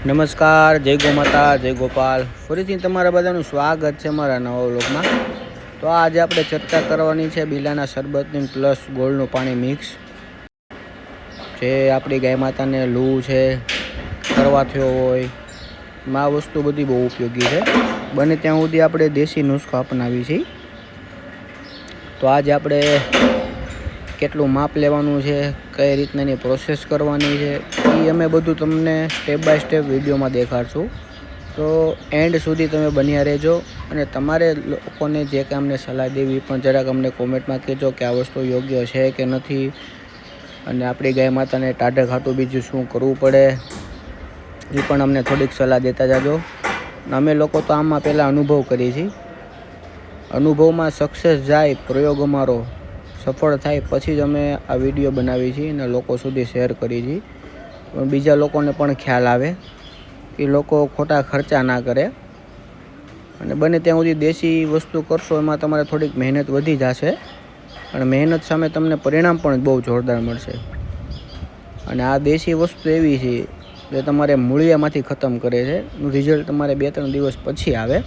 નમસ્કાર, જય ગો માતા, જય ગોપાલ. ફરીથી તમારા બધાનું સ્વાગત છે મારા નવા વ્લોગમાં. તો આજે આપણે ચર્ચા કરવાની છે બિલાના શરબતની પ્લસ ગોળનું પાણી મિક્સ, જે આપણી ગાય માતાને લૂ છે, કરવા થયો હોય, આ વસ્તુ બધી બહુ ઉપયોગી છે. બને ત્યાં સુધી આપણે દેશી નુસ્ખો અપનાવી છીએ. તો આજે આપણે કેટલું માપ લેવાનું છે, કઈ રીતના એની પ્રોસેસ કરવાની છે, એ અમે બધું તમને સ્ટેપ બાય સ્ટેપ વિડીયોમાં દેખાડશું. તો એન્ડ સુધી તમે બન્યા રહેજો. અને તમારે લોકોને જે કે અમને સલાહ દેવી પણ જરાક અમને કોમેન્ટમાં કહેજો કે આ વસ્તુ યોગ્ય છે કે નથી, અને આપણી ગાય માતાને ટાઢે ખાટું બીજું શું કરવું પડે એ પણ અમને થોડીક સલાહ દેતા જાજો. અમે લોકો તો આમાં પહેલાં અનુભવ કરીએ છીએ. અનુભવમાં સક્સેસ જાય, પ્રયોગ અમારો સફળ થાય પછી જ અમે આ વિડીયો બનાવીએ છીએ અને લોકો સુધી શેર કરીએ છીએ. પણ બીજા લોકોને પણ ખ્યાલ આવે, એ લોકો ખોટા ખર્ચા ના કરે. અને બને ત્યાં સુધી દેશી વસ્તુ કરશો એમાં તમારે થોડીક મહેનત વધી જશે, અને મહેનત સામે તમને પરિણામ પણ બહુ જોરદાર મળશે. અને આ દેશી વસ્તુ એવી છે જે તમારે મૂળિયામાંથી ખતમ કરે છે. રિઝલ્ટ તમારે 2-3 દિવસ પછી આવે,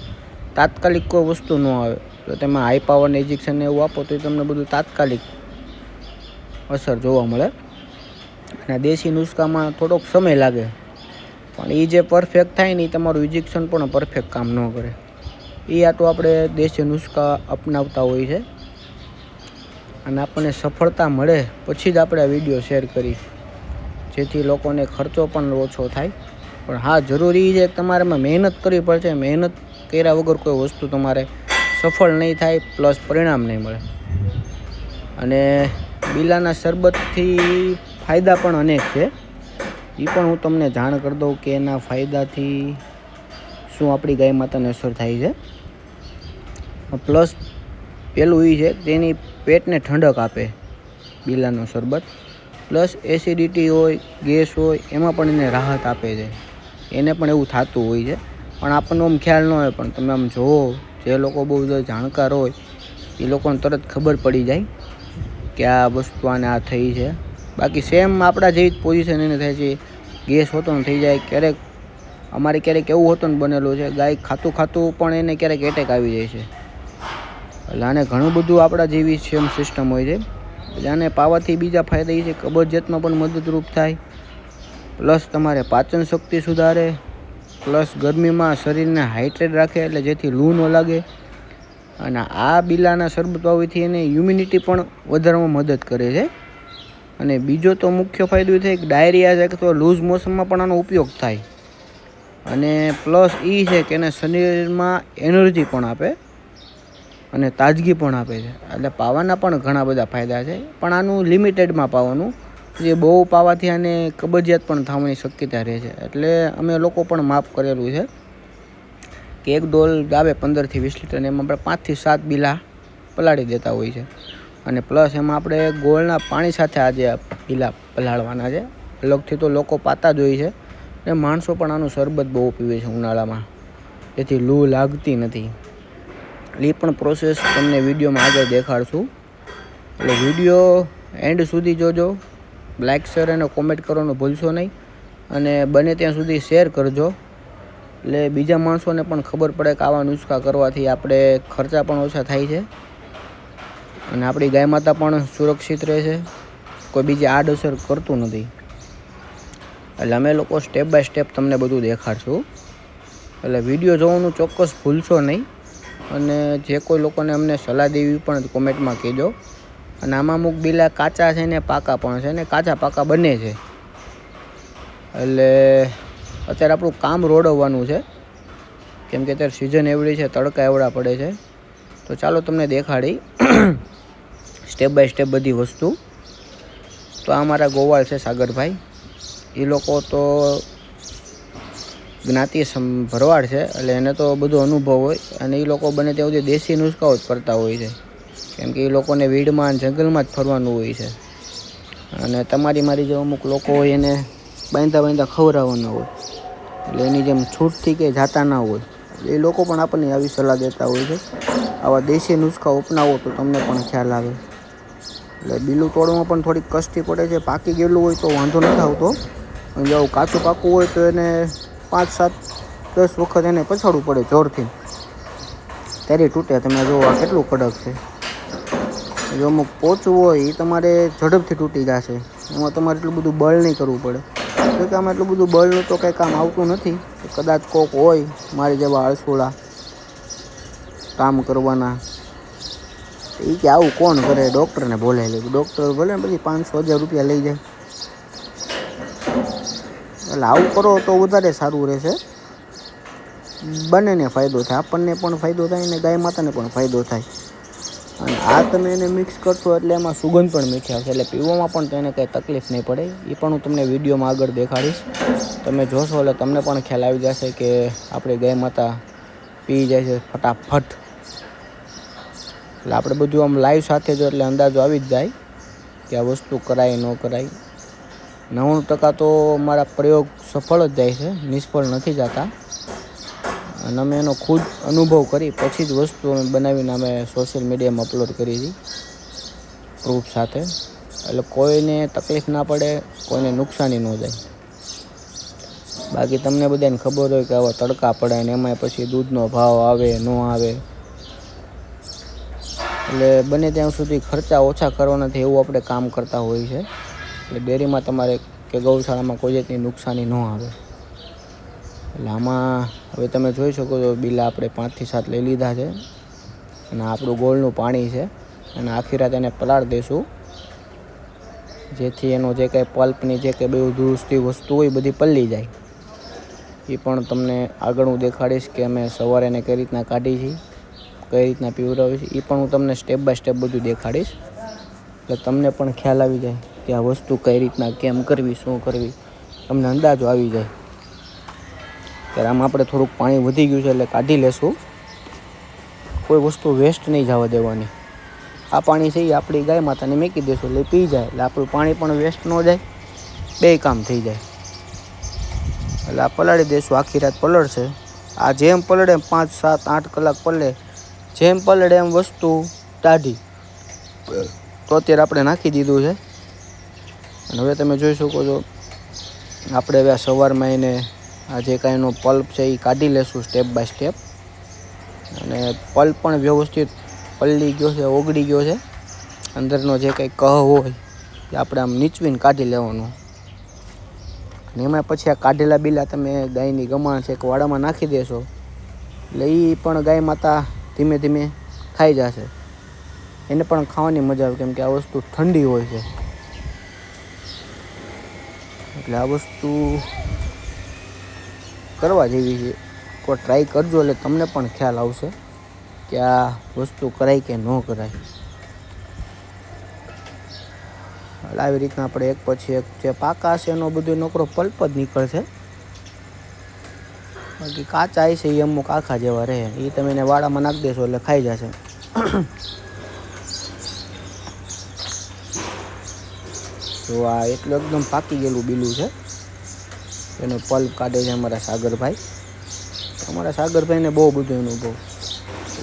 તાત્કાલિક કોઈ વસ્તુ ન આવે. તો તમે હાઈ પાવરને ઇન્જેક્શન એવું આપો તો તમને બધું તાત્કાલિક અસર જોવા મળે. અને દેશી નુસ્ખામાં થોડોક સમય લાગે, પણ એ જે પરફેક્ટ થાય ને એ તમારું ઇન્જેક્શન પણ પરફેક્ટ કામ ન કરે. એ આટલું આપણે દેશી નુસ્ખા અપનાવતા હોય છે, અને આપણને સફળતા મળે પછી જ આપણે આ વિડીયો શેર કરી, જેથી લોકોને ખર્ચો પણ ઓછો થાય. પણ હા, જરૂરી છે કે તમારે એમાં મહેનત કરવી પડશે. મહેનત કર્યા વગર કોઈ વસ્તુ તમારે સફળ નહીં થાય, પ્લસ પરિણામ નહીં મળે. અને બિલાના શરબતથી ફાયદા પણ અનેક છે, એ પણ હું તમને જાણ કરી દઉં કે એના ફાયદાથી શું આપણી ગાય માતાને અસર થાય છે. પ્લસ પેલું એ છે તેની પેટને ઠંડક આપે બિલાનો શરબત. પ્લસ એસિડિટી હોય, ગેસ હોય, એમાં પણ એને રાહત આપે છે. એને પણ એવું થતું હોય છે, પણ આપણને આમ ખ્યાલ ન હોય. પણ તમે આમ જુઓ, જે લોકો બહુ જાણકાર હોય એ લોકોને તરત ખબર પડી જાય કે આ વસ્તુ આને આ થઈ છે. બાકી સેમ આપણા જેવી જ પોઝિશન એને થાય છે. ગેસ હોતો ને થઈ જાય. ક્યારેક અમારે ક્યારેક એવું હોતું ને બનેલું છે, ગાય ખાતું ખાતું પણ એને ક્યારેક એટેક આવી જાય છે. એટલે આને ઘણું બધું આપણા જેવી સેમ સિસ્ટમ હોય છે. એટલે આને પાવાથી બીજા ફાયદા એ છે, કબજિયાતમાં પણ મદદરૂપ થાય, પ્લસ તમારે પાચન શક્તિ સુધારે, પ્લસ ગરમીમાં શરીરને હાઇડ્રેટ રાખે, એટલે જેથી લૂ ન લાગે. અને આ બિલાના શરબત વાવવાથી એને ઇમ્યુનિટી પણ વધારવામાં મદદ કરે છે. અને બીજો તો મુખ્ય ફાયદો એ થાય કે ડાયરિયા છે કે તો લૂઝ મોશનમાં પણ આનો ઉપયોગ થાય. અને પ્લસ એ છે કે એને શરીરમાં એનર્જી પણ આપે અને તાજગી પણ આપે છે. એટલે પાવાના પણ ઘણા બધા ફાયદા છે, પણ આનું લિમિટેડમાં પાવાનું. જે બહુ પાવાથી આને કબજિયાત પણ થવાની શક્યતા રહે છે. એટલે અમે લોકો પણ માપ કરેલું છે કે એક ડોલ આવે 15 થી 20 લીટર, એમાં આપણે 5 થી 7 બિલા પલાળી દેતા હોય છે. અને પ્લસ એમાં આપણે ગોળના પાણી સાથે આજે બિલા પલાળવાના છે. અલગથી તો લોકો પાતા જ હોય છે, અને માણસો પણ આનું શરબત બહુ પીવે છે ઉનાળામાં, જેથી લૂ લાગતી નથી. એ પણ પ્રોસેસ તમને વિડીયોમાં આગળ દેખાડશું. એટલે વિડીયો એન્ડ સુધી જોજો. લાઇક, શેર અને કોમેન્ટ કરવાનું ભૂલશો નહીં. અને બને ત્યાં સુધી શેર કરજો, એટલે બીજા માણસોને પણ ખબર પડે કે આવા નુસ્ખા કરવાથી આપણે ખર્ચા પણ ઓછા થાય છે, અને આપણી ગાય માતા પણ સુરક્ષિત રહે છે, કોઈ બીજી આડઅસર કરતું નથી. એટલે અમે લોકો સ્ટેપ બાય સ્ટેપ તમને બધું દેખાડશું. એટલે વિડીયો જોવાનું ચોક્કસ ભૂલશો નહીં. અને જે કોઈ લોકોને અમને સલાહ દેવી પણ કોમેન્ટમાં કહેજો. અને આમાં અમુક બિલા કાચા છે ને પાકા પણ છે, ને કાચા પાકા બંને છે. એટલે અત્યારે આપણું કામ રોડવવાનું છે, કેમ કે અત્યારે સિઝન એવડી છે, તડકા એવડા પડે છે. તો ચાલો તમને દેખાડી સ્ટેપ બાય સ્ટેપ બધી વસ્તુ. તો આ મારા ગોવાળ છે સાગરભાઈ. એ લોકો તો જ્ઞાતિ ભરવાડ છે, એટલે એને તો બધો અનુભવ હોય. અને એ લોકો બને ત્યાં સુધી દેશી નુસ્ખાઓ જ કરતા હોય છે, કેમ કે એ લોકોને વીડમાં જંગલમાં જ ફરવાનું હોય છે. અને તમારી મારી જે અમુક લોકો હોય એને બાંધા ખવડાવવાના હોય, એટલે એની જેમ છૂટથી કે જાતા ના હોય. એ લોકો પણ આપણને આવી સલાહ દેતા હોય છે. આવા દેશી નુસ્ખા અપનાવો તો તમને પણ ખ્યાલ આવે. એટલે બીલું તોડવામાં પણ થોડીક કષ્ટી પડે છે. પાકી ગયેલું હોય તો વાંધો નથી આવતો, પણ જો કાચું પાકું હોય તો એને 5-7-10 વખત એને પછાડવું પડે જોરથી, ત્યારે તૂટે. તમે જુઓ આ કેટલું કડક છે. જો અમુક પોચું હોય એ તમારે ઝડપથી તૂટી જશે, એમાં તમારે એટલું બધું બળ નહીં કરવું પડે. જો કે આમાં એટલું બધું બળનું તો કંઈ કામ આવતું નથી. કદાચ કોક હોય મારી જેવા આળસુડા કામ કરવાના, એ કે આવું કોણ કરે, ડૉક્ટરને બોલાવી લે. ડૉક્ટર ભલે ને પછી 500-1000 રૂપિયા લઈ જાય. એટલે આવું કરો તો વધારે સારું રહેશે. બંનેને ફાયદો થાય, આપણને પણ ફાયદો થાય અને ગાય માતાને પણ ફાયદો થાય. અને આ તમે એને મિક્સ કરશો એટલે એમાં સુગંધ પણ મીઠી આવશે, એટલે પીવામાં પણ તેને કંઈ તકલીફ નહીં પડે. એ પણ હું તમને વિડીયોમાં આગળ દેખાડીશ. તમે જોશો એટલે તમને પણ ખ્યાલ આવી જશે કે આપણી ગાય માતા પી જાય છે ફટાફટ. એટલે આપણે બધું આમ લાઈવ સાથે જો એટલે અંદાજો આવી જ જાય કે આ વસ્તુ કરાય ન કરાય. 90% તો મારા પ્રયોગ સફળ જ જાય છે, નિષ્ફળ નથી જતા. અને અમે એનો ખુદ અનુભવ કરી પછી જ વસ્તુ અમે બનાવીને અમે સોશિયલ મીડિયામાં અપલોડ કરી હતી પ્રૂફ સાથે. એટલે કોઈને તકલીફ ના પડે, કોઈને નુકસાની ન જાય. બાકી તમને બધાને ખબર હોય કે આવા તડકા પડે ને એમાંય પછી દૂધનો ભાવ આવે ન આવે, એટલે બને ત્યાં સુધી ખર્ચા ઓછા કરવાના એવું આપણે કામ કરતા હોઈએ છીએ. એટલે ડેરીમાં તમારે કે ગૌશાળામાં કોઈ જાતની નુકસાની ન આવે. એટલે આમાં હવે તમે જોઈ શકો છો બિલા આપણે 5 થી 7 લઈ લીધા છે. અને આપણું ગોળનું પાણી છે, અને આખી રાત એને પલાળ દઈશું, જેથી એનો જે કંઈ પલ્પની જે કંઈ બધું દૂષિત વસ્તુ હોય બધી પલળી જાય. એ પણ તમને આગળ હું દેખાડીશ કે અમે સવારે એને કઈ રીતના કાઢી છે, કઈ રીતના પીવડાવી છે. એ પણ હું તમને સ્ટેપ બાય સ્ટેપ બધું દેખાડીશ, એટલે તમને પણ ખ્યાલ આવી જાય કે આ વસ્તુ કઈ રીતના કેમ કરવી, શું કરવી, તમને અંદાજો આવી જાય. ત્યારે આમાં આપણે થોડુંક પાણી વધી ગયું છે એટલે કાઢી લેશું. કોઈ વસ્તુ વેસ્ટ નહીં જવા દેવાની. આ પાણી છે એ આપણી ગાય માતાને મૂકી દઈશું એટલે પી જાય, એટલે આપણું પાણી પણ વેસ્ટ ન જાય, બે કામ થઈ જાય. એટલે આ પલાળી દઈશું, આખી રાત પલળશે. આ જેમ પલળે 5-7-8 કલાક પલળે, જેમ પલળે એમ વસ્તુ ટાઢી. તો અત્યારે આપણે નાખી દીધું છે. અને હવે તમે જોઈ શકો છો આપણે હવે સવારમાં એને આ જે કાંઈ એનો પલ્પ છે એ કાઢી લેશું સ્ટેપ બાય સ્ટેપ. અને પલ્પ પણ વ્યવસ્થિત પલળી ગયો છે, ઓગળી ગયો છે. અંદરનો જે કંઈ કહ હોય એ આપણે આમ નીચવીને કાઢી લેવાનો. અને એમાં પછી આ કાઢેલા બીલા તમે ગાયની ગમાણ છે કે વાડામાં નાખી દેશો એટલે એ પણ ગાય માતા ધીમે ધીમે ખાઈ જશે. એને પણ ખાવાની મજા આવે, કેમ કે આ વસ્તુ ઠંડી હોય છે. એટલે આ વસ્તુ કરવા જેવી છે. કોઈ ટ્રાય કરજો એટલે તમને પણ ખ્યાલ આવશે કે આ વસ્તુ કરાય કે ન કરાય. એટલે આવી રીતના આપણે એક પછી એક જે પાકા હશે એનો બધો નોકરો પલ્પ જ નીકળશે. બાકી કાચા છે એ અમુક આખા જેવા રહે, એ તમે એને વાડામાં નાખી દેશો એટલે ખાઈ જશે. તો આ એટલું એકદમ પાકી ગયેલું બીલું છે, એનો પલ્પ કાઢે છે અમારા સાગરભાઈ. અમારા સાગરભાઈને બહુ બધો અનુભવ,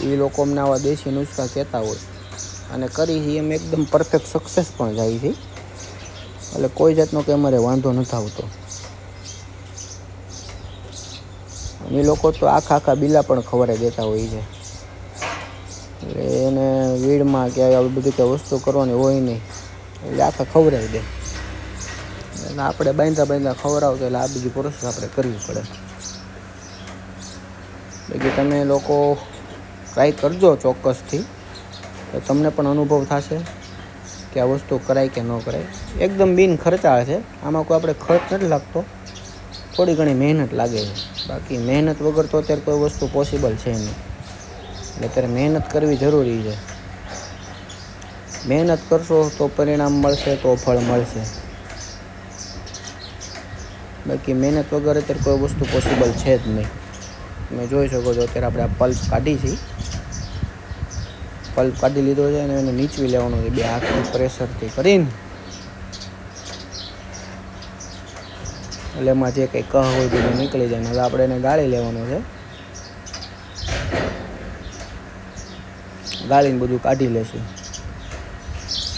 એ લોકો અમને આવા દેશી નુસ્ખા કહેતા હોય અને કરી છે એમ એકદમ પરફેક્ટ સક્સેસ પણ જાય છે. એટલે કોઈ જાતનો કે અમારે વાંધો નથી આવતો. એ લોકો તો આખા બીલા પણ ખવડાવી દેતા હોય છે. એટલે એને વીડમાં કે આવી બધી કંઈ વસ્તુ કરવાની હોય નહીં, એટલે આખા ખવડાવી દે. એટલે આપણે બાંધા ખવડાવતો એટલે આ બીજી પ્રોસેસ આપણે કરવી પડે. બાકી તમે લોકો ટ્રાય કરજો ચોક્કસથી, તો તમને પણ અનુભવ થશે કે આ વસ્તુ કરાય કે ન કરાય. એકદમ બિન ખર્ચાળ છે, આમાં કોઈ આપણે ખર્ચ નથી લાગતો, થોડી ઘણી મહેનત લાગે છે. બાકી મહેનત વગર તો અત્યારે કોઈ વસ્તુ પોસિબલ છે નહીં. એટલે અત્યારે મહેનત કરવી જરૂરી છે. મહેનત કરશો તો પરિણામ મળશે, તો ફળ મળશે. બાકી મહેનત વગર અત્યારે કોઈ વસ્તુ પોસિબલ છે જ નહીં. તમે જોઈ શકો છો અત્યારે આપણે આ પલ્પ કાઢી છે, પલ્પ કાઢી લીધો છે અને એને નીચવી લેવાનો છે બે હાથથી પ્રેશરથી કરીને. એટલે એમાં જે કંઈ કહ હોય બધું નીકળી જાય. હવે આપણે એને ગાળી લેવાનો છે, ગાળીને બધું કાઢી લેશું,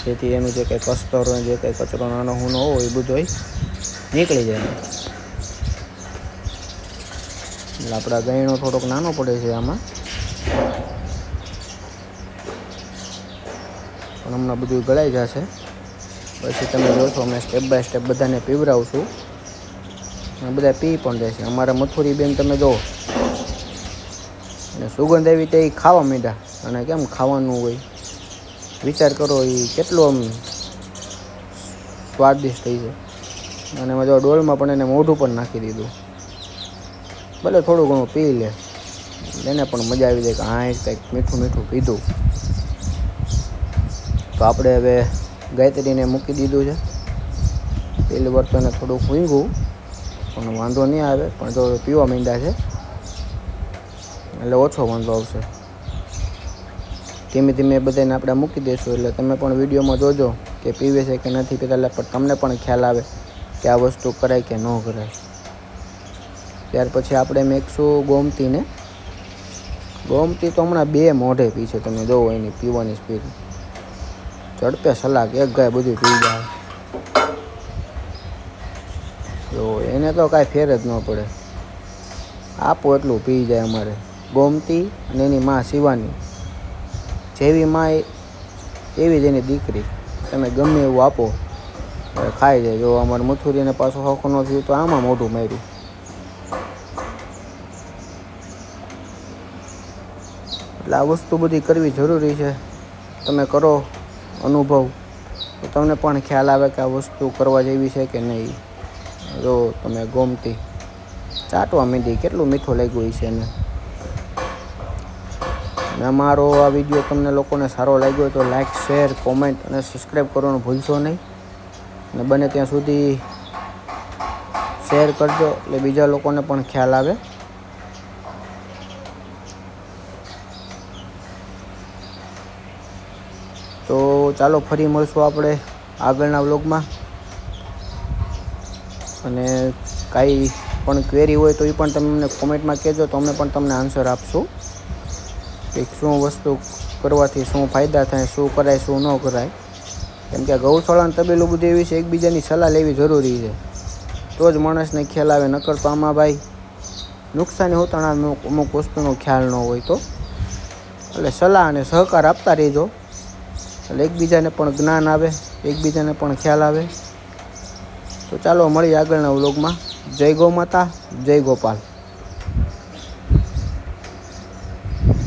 જેથી એનું જે કંઈ કસ્તર હોય, જે કંઈ કચરો નાનો હુનો હોય એ બધો નીકળી જાય. એટલે આપણા ગાયનો થોડોક નાનો પડે છે આમાં, પણ હમણાં બધું ગળાઈ જશે. પછી તમે જોશો અમે સ્ટેપ બાય સ્ટેપ બધાને પીવડાવશું અને બધા પી પણ દેશે. અમારા મથુરી બેન તમે જુઓ, અને સુગંધ એવી તે ખાવા માંડ્યા. અને કેમ ખાવાનું હોય વિચાર કરો, એ કેટલું આમ સ્વાદિષ્ટ થઈ છે. અને મેં જો ડોલમાં પણ એને મોઢું પણ નાખી દીધું. ભલે થોડું ઘણું પી લે, એને પણ મજા આવી જાય કે હા કંઈક મીઠું મીઠું પીધું. તો આપણે હવે ગાયત્રીને મૂકી દીધું છે. પહેલી વાર તો એને થોડુંક ઊંઘું, પણ વાંધો નહીં આવે. પણ જો પીવા માંડ્યા છે એટલે ઓછો વાંધો આવશે. ધીમે ધીમે બધાને આપણે મૂકી દઈશું, એટલે તમે પણ વિડીયોમાં જોજો કે પીવે છે કે નથી પીતા, એટલે પણ તમને પણ ખ્યાલ આવે કે આ વસ્તુ કરાય કે ન કરાય. ત્યાર પછી આપણે મેકશું ગોમતીને. ગોમતી તો હમણાં 2 મોઢે પી છે. તમે જોવો એની પીવાની સ્પીડ, ઝડપે સલાક એક ગાય બધું પી જાય. જો એને તો કાંઈ ફેર જ ન પડે, આપો એટલું પી જાય. અમારે ગોમતી અને એની માં શિવાની, જેવી માં એવી જ એની દીકરી. તમે ગમે એવું આપો ખાઈ જાય. જો અમારે મથુરીને પાછું હખો ન થયું તો આમાં મોઢું માર્યું. એટલે આ વસ્તુ બધી કરવી જરૂરી છે. તમે કરો અનુભવ તો તમને પણ ખ્યાલ આવે કે આ વસ્તુ કરવા જેવી છે કે નહીં. જો તમે ગોમતી ચાટવા માંડી, કેટલું મીઠું લાગ્યું છે એને. અને અમારો આ વિડીયો તમને લોકોને સારો લાગ્યો તો લાઇક, શેર, કોમેન્ટ અને સબસ્ક્રાઈબ કરવાનું ભૂલશો નહીં. અને બને ત્યાં સુધી શેર કરજો, એટલે બીજા લોકોને પણ ખ્યાલ આવે. તો ચાલો ફરી મળશું આપણે આગળના વ્લોગમાં. અને કાંઈ પણ ક્વેરી હોય તો એ પણ તમે અમને કોમેન્ટમાં કહેજો, તો અમે પણ તમને આન્સર આપશું કે શું વસ્તુ કરવાથી શું ફાયદા થાય, શું કરાય શું ન કરાય. કેમ કે ગૌશાળાનું તબેલું બધું એવી છે, એકબીજાની સલાહ લેવી જરૂરી છે, તો જ માણસને ખ્યાલ આવે. નકર તો આમાં ભાઈ નુકસાની હોતા અમુક વસ્તુનો ખ્યાલ ન હોય તો. એટલે સલાહ અને સહકાર આપતા રહેજો, એટલે એકબીજાને પણ જ્ઞાન આવે, એકબીજાને પણ ખ્યાલ આવે. તો ચાલો મળીએ આગળના વ્લોગમાં. જય ગૌ માતા, જય ગોપાલ.